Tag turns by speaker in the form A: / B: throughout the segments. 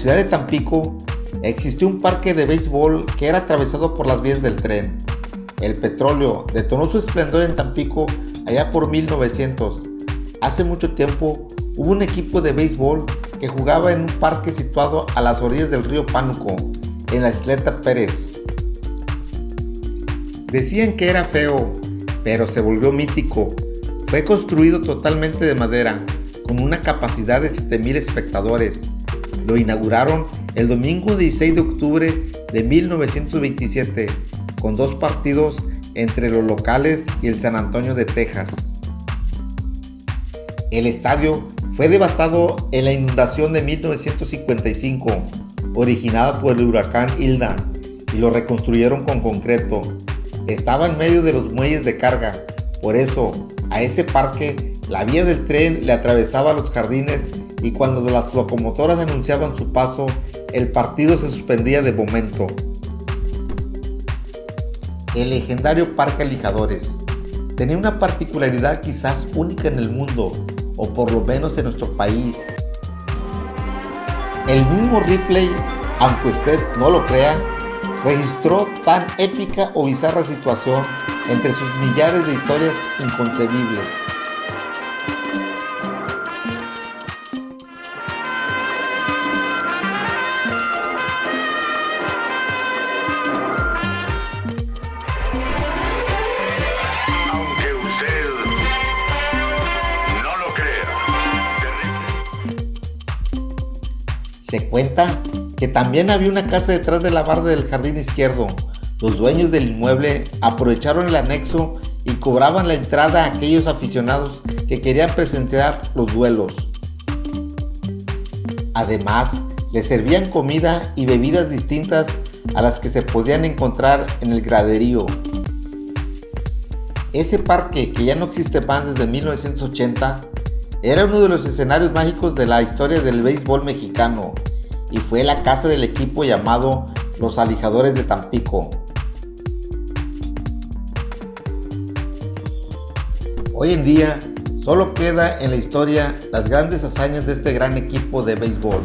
A: ciudad de Tampico existió un parque de béisbol que era atravesado por las vías del tren. El petróleo detonó su esplendor en Tampico allá por 1900. Hace mucho tiempo hubo un equipo de béisbol que jugaba en un parque situado a las orillas del río Pánuco, en la Isleta Pérez. Decían que era feo, pero se volvió mítico. Fue construido totalmente de madera, con una capacidad de 7,000 espectadores. Lo inauguraron el domingo 16 de octubre de 1927, con 2 partidos entre los locales y el San Antonio de Texas. El estadio fue devastado en la inundación de 1955, originada por el huracán Hilda, y lo reconstruyeron con concreto. Estaba en medio de los muelles de carga, por eso a ese parque la vía del tren le atravesaba los jardines, y cuando las locomotoras anunciaban su paso, el partido se suspendía de momento. El legendario Parque Alijadores tenía una particularidad quizás única en el mundo, o por lo menos en nuestro país. El mismo Ripley, aunque usted no lo crea, registró tan épica o bizarra situación entre sus millares de historias inconcebibles.
B: Aunque usted no lo crea.
A: Se cuenta que también había una casa detrás de la barda del jardín izquierdo. Los dueños del inmueble aprovecharon el anexo y cobraban la entrada a aquellos aficionados que querían presenciar los duelos. Además, les servían comida y bebidas distintas a las que se podían encontrar en el graderío. Ese parque, que ya no existe más desde 1980, era uno de los escenarios mágicos de la historia del béisbol mexicano, y fue la casa del equipo llamado Los Alijadores de Tampico. Hoy en día solo queda en la historia las grandes hazañas de este gran equipo de béisbol,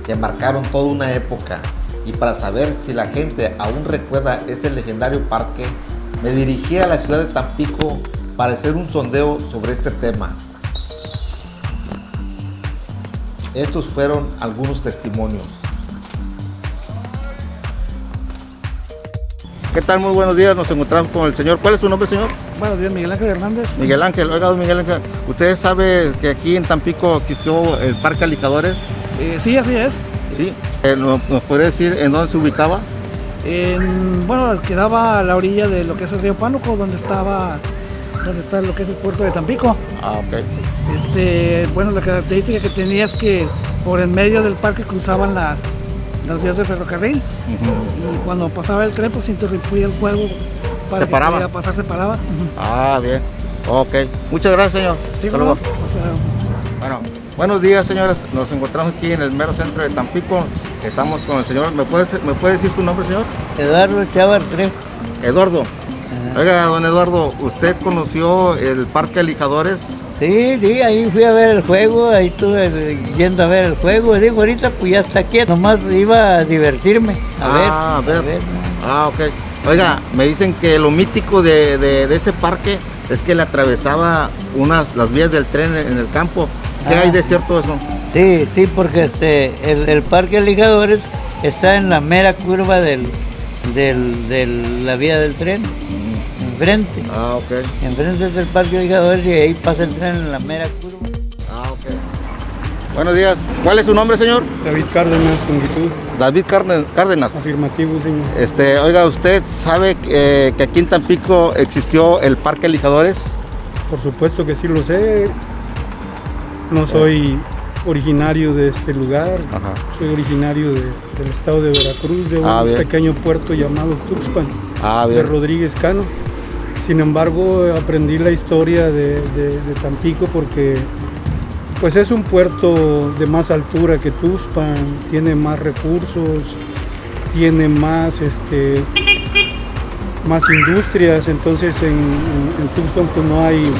A: que marcaron toda una época. Y para saber si la gente aún recuerda este legendario parque, me dirigí a la ciudad de Tampico para hacer un sondeo sobre este tema. Estos fueron algunos testimonios. ¿Qué tal? Muy buenos días, nos encontramos con el señor. ¿Cuál es su nombre, señor?
C: Buenos días, Miguel Ángel Hernández.
A: Miguel Ángel, oiga, don Miguel Ángel, ¿usted sabe que aquí en Tampico existió el Parque Alijadores?
C: Sí, así es.
A: Sí. ¿Nos podría decir en dónde se ubicaba?
C: Bueno, quedaba a la orilla de lo que es el río Pánuco, donde está lo que es el puerto de Tampico.
A: Ah, ok.
C: Bueno, la característica que tenía es que por en medio del parque cruzaban las vías del ferrocarril. Y cuando pasaba el tren, pues se interrumpía el juego para que pudiera pasar, se paraba.
A: Ah, bien. Ok. Muchas gracias, señor.
C: Sí,
A: hasta luego. Bueno, buenos días, señores. Nos encontramos aquí en el mero centro de Tampico. Estamos con el señor. ¿Me puede decir su nombre, señor?
D: Eduardo Chávez Trejo.
A: Eduardo.
D: Ajá.
A: Oiga, don Eduardo, ¿usted conoció el Parque Alijadores?
D: Sí, ahí fui a ver el juego, ahí estuve yendo a ver el juego. Digo, ahorita pues ya está quieto, nomás iba a divertirme, a ver.
A: Ah, ok. Oiga, me dicen que lo mítico de ese parque es que le atravesaba las vías del tren en el campo. ¿Qué hay de cierto eso?
D: Sí, porque el Parque Alijadores está en la mera curva de la vía del tren. Enfrente.
A: Ah, ok.
D: Enfrente es el Parque Alijadores y ahí pasa el tren en la mera curva.
A: Ah, ok. Buenos días. ¿Cuál es su nombre, señor?
E: David Cárdenas, longitud.
A: David Cárdenas.
E: Afirmativo, señor.
A: Oiga, ¿usted sabe que aquí en Tampico existió el Parque Alijadores?
E: Por supuesto que sí lo sé. No soy originario de este lugar.
A: Ajá.
E: Soy originario del estado de Veracruz, de un
A: bien.
E: pequeño puerto llamado Tuxpan,
A: Ah,
E: de
A: bien.
E: Rodríguez Cano. Sin embargo, aprendí la historia de Tampico porque pues es un puerto de más altura que Tuxpan, tiene más recursos, tiene más industrias. Entonces en Tuxpan pues no hay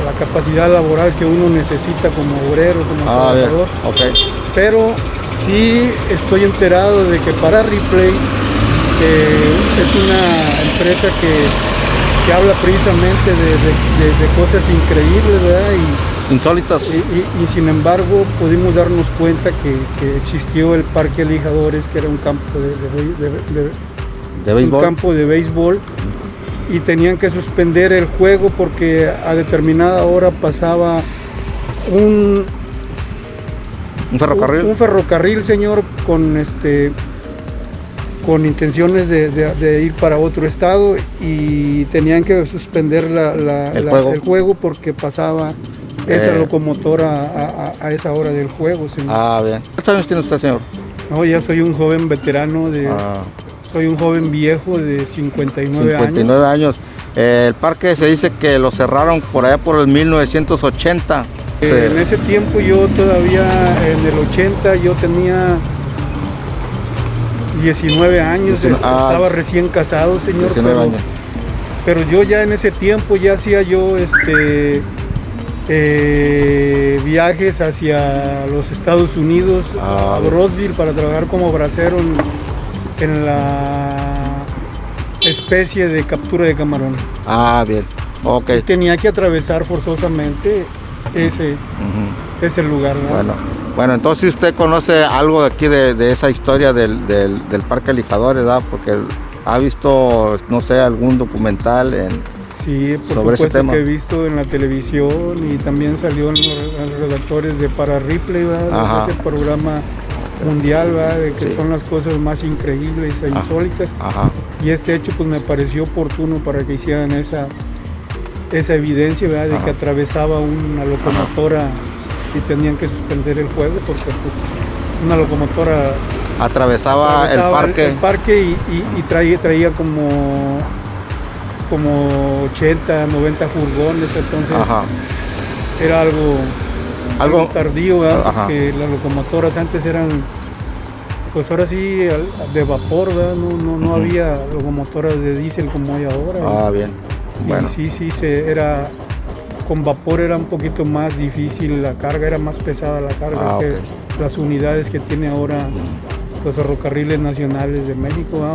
E: la capacidad laboral que uno necesita como obrero, como trabajador.
A: Ok.
E: pero sí estoy enterado de que Para Replay es una empresa que habla precisamente de cosas increíbles, ¿verdad?
A: Insólitas.
E: Y sin embargo pudimos darnos cuenta que existió el Parque Alijadores, que era un campo
A: ¿De béisbol?
E: un campo de béisbol, y tenían que suspender el juego porque a determinada hora pasaba un
A: ferrocarril.
E: Un ferrocarril, señor, con intenciones de ir para otro estado, y tenían que suspender el juego porque pasaba esa locomotora a esa hora del juego, señor.
A: Ah, bien. ¿Cuántos años tiene usted, señor?
E: No, ya soy un joven veterano, soy un joven viejo de 59 años.
A: 59 años. El parque se dice que lo cerraron por allá por el 1980.
E: En ese tiempo yo todavía, en el 80, yo tenía 19 años, estaba recién casado, señor.
A: 19 años.
E: Pero yo ya en ese tiempo ya hacía yo viajes hacia los Estados Unidos, a Brownsville, para trabajar como bracero en la especie de captura de camarón.
A: Ah, bien. Ok.
E: Y tenía que atravesar forzosamente ese lugar, ¿no?
A: Bueno, entonces usted conoce algo de aquí de esa historia del Parque Alijadores, ¿verdad? Porque ha visto, no sé, algún documental
E: sí, por
A: sobre ese
E: supuesto
A: tema.
E: que he visto en la televisión, y también salió en los redactores de Para Replay, ¿verdad? Ese programa mundial, ¿verdad? De que son las cosas más increíbles e insólitas. Y este hecho pues me pareció oportuno para que hicieran esa evidencia, ¿verdad? De que atravesaba una locomotora y tenían que suspender el juego porque pues una locomotora
A: atravesaba el
E: parque y traía como 80, 90 furgones, entonces era algo tardío, ¿verdad? Porque las locomotoras antes eran, pues ahora sí, de vapor, ¿verdad? No había locomotoras de diésel como hay ahora.
A: Bien. Bueno.
E: Y era con vapor, era un poquito más difícil la carga, era más pesada la carga que las unidades que tiene ahora los ferrocarriles nacionales de México,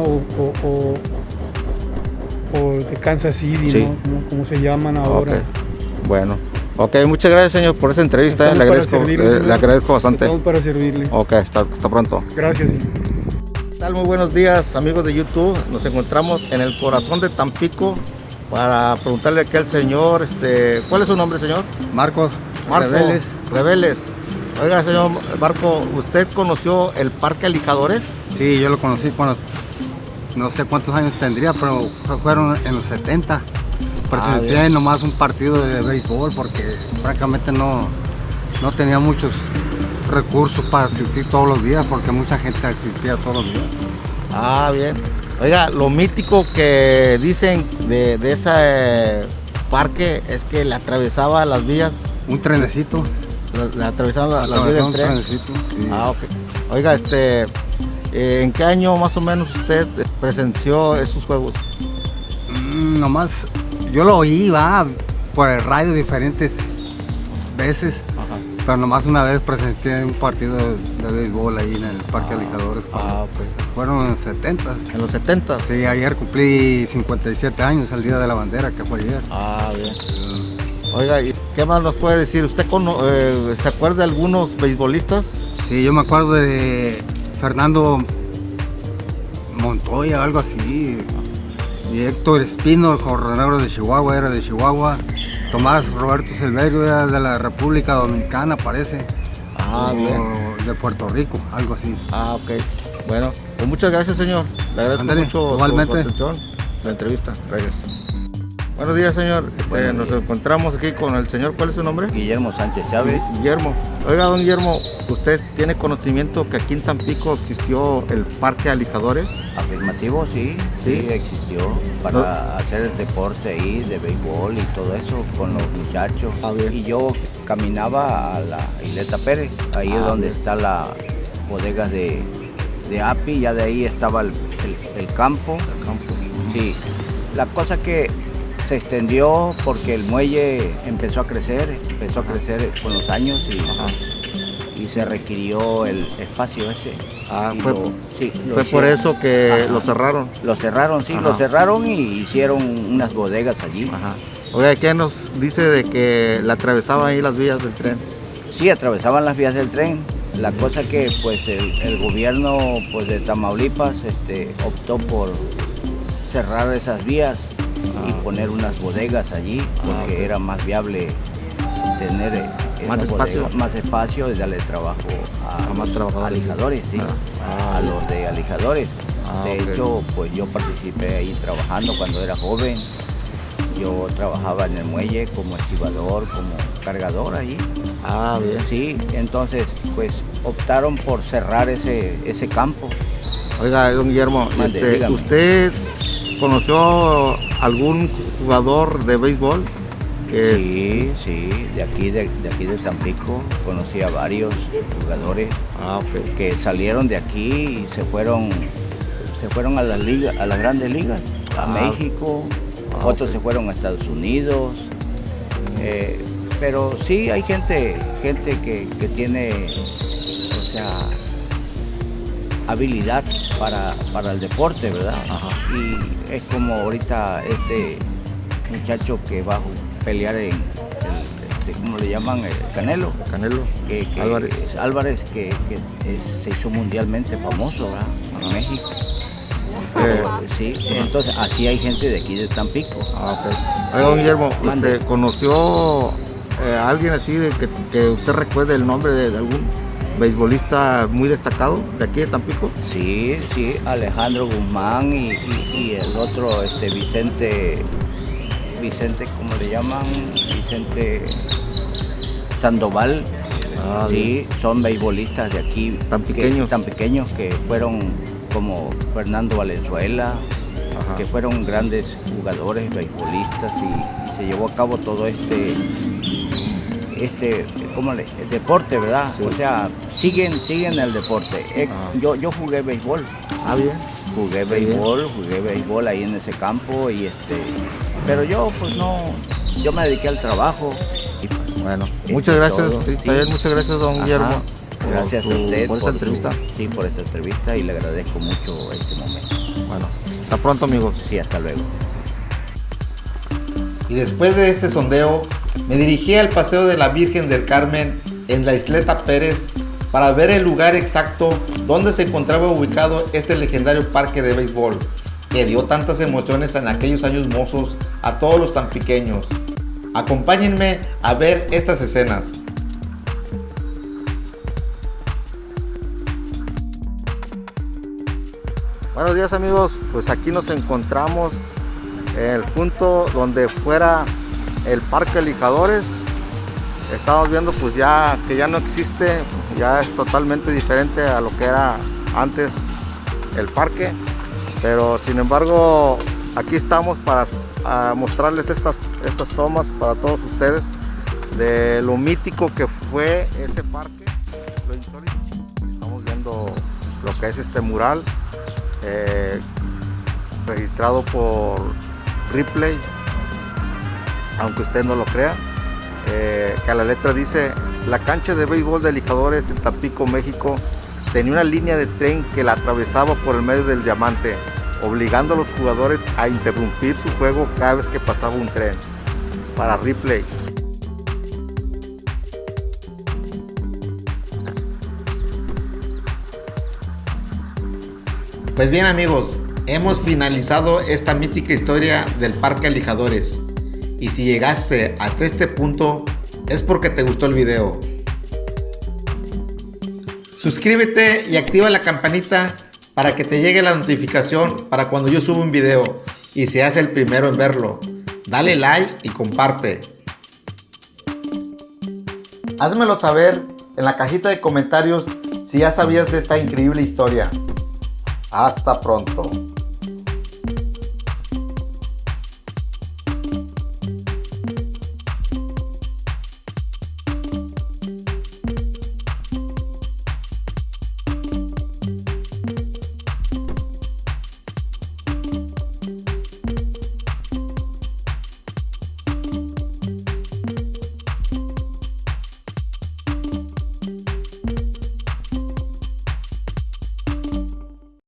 E: o de Kansas City, ¿no? Como se llaman ahora.
A: Bueno. Ok, muchas gracias, señor, por esa entrevista. Le agradezco bastante.
E: Estamos para servirle.
A: Ok, hasta pronto.
E: Gracias.
A: ¿Qué tal? Muy buenos días, amigos de YouTube. Nos encontramos en el corazón de Tampico para preguntarle aquí al señor, ¿cuál es su nombre, señor?
F: Marco
A: Reveles. Oiga, señor Marco, ¿usted conoció el Parque Alijadores?
F: Sí, yo lo conocí cuando, no sé cuántos años tendría, pero fueron en los 70. Presencié nomás un partido de béisbol porque francamente no tenía muchos recursos para asistir todos los días, porque mucha gente asistía todos los días.
A: Ah, bien. Oiga, lo mítico que dicen de ese parque es que le atravesaba las vías.
F: Un trenecito.
A: Le atravesaba las vías del tren.
F: Trenecito, sí.
A: Ok. Oiga, ¿en qué año más o menos usted presenció esos juegos?
F: Nomás, yo lo oí, por el radio diferentes veces. Pero nomás una vez presenté un partido de béisbol ahí en el Parque Alijadores. Fueron en los 70.
A: ¿En los 70?
F: Sí, ayer cumplí 57 años, el Día de la Bandera, que fue ayer.
A: Bien. Oiga, ¿y qué más nos puede decir? ¿Usted se acuerda de algunos beisbolistas?
F: Sí, yo me acuerdo de Fernando Montoya, algo así. Y Héctor Espino, el jornalero de Chihuahua, era de Chihuahua. Tomás Roberto Silverio era de la República Dominicana, parece.
A: Bien.
F: De Puerto Rico, algo así.
A: Ok. Bueno, pues muchas gracias, señor. Le agradezco mucho su atención, la entrevista. Gracias. Buenos días, señor. Nos encontramos aquí con el señor, ¿cuál es su nombre?
D: Guillermo Sánchez Chávez.
A: Guillermo. Oiga, don Guillermo, ¿usted tiene conocimiento que aquí en Tampico existió el Parque Alijadores?
D: Afirmativo, sí existió para hacer el deporte ahí de béisbol y todo eso con los muchachos. Y yo caminaba a la Isleta Pérez, ahí es donde está la bodega de API, ya de ahí estaba el campo. Sí, la cosa que se extendió porque el muelle empezó a crecer con los años y y se requirió el espacio ese.
A: Ah,
D: Y
A: fue,
D: sí, lo
A: fue por
D: hicieron.
A: eso que
D: Ajá.
A: lo cerraron.
D: Lo cerraron, sí,
A: Ajá.
D: lo cerraron y hicieron unas bodegas allí.
A: Ajá. Oiga, ¿qué nos dice de que le atravesaban ahí las vías del tren?
D: Sí, atravesaban las vías del tren. La cosa que pues el gobierno pues de Tamaulipas optó por cerrar esas vías y poner unas bodegas allí porque
A: ok.
D: era más viable tener
A: Más
D: esas
A: espacio.
D: bodegas, más espacio y darle trabajo
A: A más trabajadores.
D: alijadores, sí,
A: Ah,
D: a los de alijadores.
A: Ah,
D: De
A: ok.
D: hecho, pues yo participé ahí trabajando cuando era joven. Yo trabajaba en el muelle como estibador, como cargador ahí.
A: Ah, bien.
D: Sí, entonces pues optaron por cerrar ese campo.
A: Oiga, don Guillermo,
D: Mande, dígame.
A: ¿usted conoció algún jugador de béisbol?
D: Sí, sí, de aquí de Tampico conocí a varios jugadores
A: Ah, ok.
D: que salieron de aquí y se fueron a las ligas, a las grandes ligas, a
A: Ah.
D: México,
A: Ah,
D: otros
A: ok.
D: se fueron a Estados Unidos. Pero sí hay gente que tiene, o sea, habilidad para el deporte, ¿verdad?
A: Ajá.
D: Y es como ahorita este muchacho que va a pelear en ¿cómo le llaman? El Canelo.
A: Canelo.
D: Que
A: Álvarez.
D: se hizo mundialmente famoso, ¿verdad? En México.
A: Eh,
D: Sí, entonces así hay gente de aquí de Tampico.
A: Ah, ok. Oiga, don Guillermo,
D: Mande.
A: ¿usted conoció a alguien así de que usted recuerde el nombre de algún beisbolista muy destacado de aquí de Tampico?
D: Sí, Alejandro Guzmán y el otro, Vicente, ¿cómo le llaman? Vicente Sandoval.
A: Ah,
D: Sí, son beisbolistas de aquí.
A: Tan pequeños.
D: Tan pequeños que fueron como Fernando Valenzuela,
A: Ajá.
D: que fueron grandes jugadores, beisbolistas y se llevó a cabo todo el deporte, ¿verdad?
A: Sí.
D: O sea, siguen el deporte.
A: Ah.
D: Yo jugué béisbol.
A: Ah, bien.
D: Jugué
A: bien.
D: béisbol ahí en ese campo pero yo pues no, yo me dediqué al trabajo.
A: Bueno,
D: Es
A: muchas gracias.
D: todo,
A: Sí,
D: sí.
A: está bien, muchas gracias, don
D: Ajá.
A: Guillermo.
D: Gracias a usted
A: por esta entrevista.
D: Sí, por esta entrevista y le agradezco mucho este momento.
A: Bueno, hasta pronto, amigos.
D: Sí, hasta luego.
A: Y después de este sondeo, me dirigí al Paseo de la Virgen del Carmen en la Isleta Pérez para ver el lugar exacto donde se encontraba ubicado este legendario parque de béisbol que dio tantas emociones en aquellos años mozos a todos los tampiqueños. Acompáñenme a ver estas escenas. Buenos días, amigos, pues aquí nos encontramos en el punto donde fuera el Parque Lijadores. Estamos viendo pues ya que ya no existe, ya es totalmente diferente a lo que era antes el parque, pero sin embargo aquí estamos para mostrarles estas tomas para todos ustedes de lo mítico que fue ese parque, lo insólito. Estamos viendo lo que es este mural registrado por Ripley, aunque usted no lo crea, que a la letra dice: la cancha de béisbol de Lijadores en Tampico, México, tenía una línea de tren que la atravesaba por el medio del diamante, obligando a los jugadores a interrumpir su juego cada vez que pasaba un tren. Para Ripley. Pues bien, amigos, hemos finalizado esta mítica historia del Parque Lijadores. Y si llegaste hasta este punto, es porque te gustó el video. Suscríbete y activa la campanita para que te llegue la notificación para cuando yo suba un video y seas el primero en verlo. Dale like y comparte. Házmelo saber en la cajita de comentarios si ya sabías de esta increíble historia. Hasta pronto.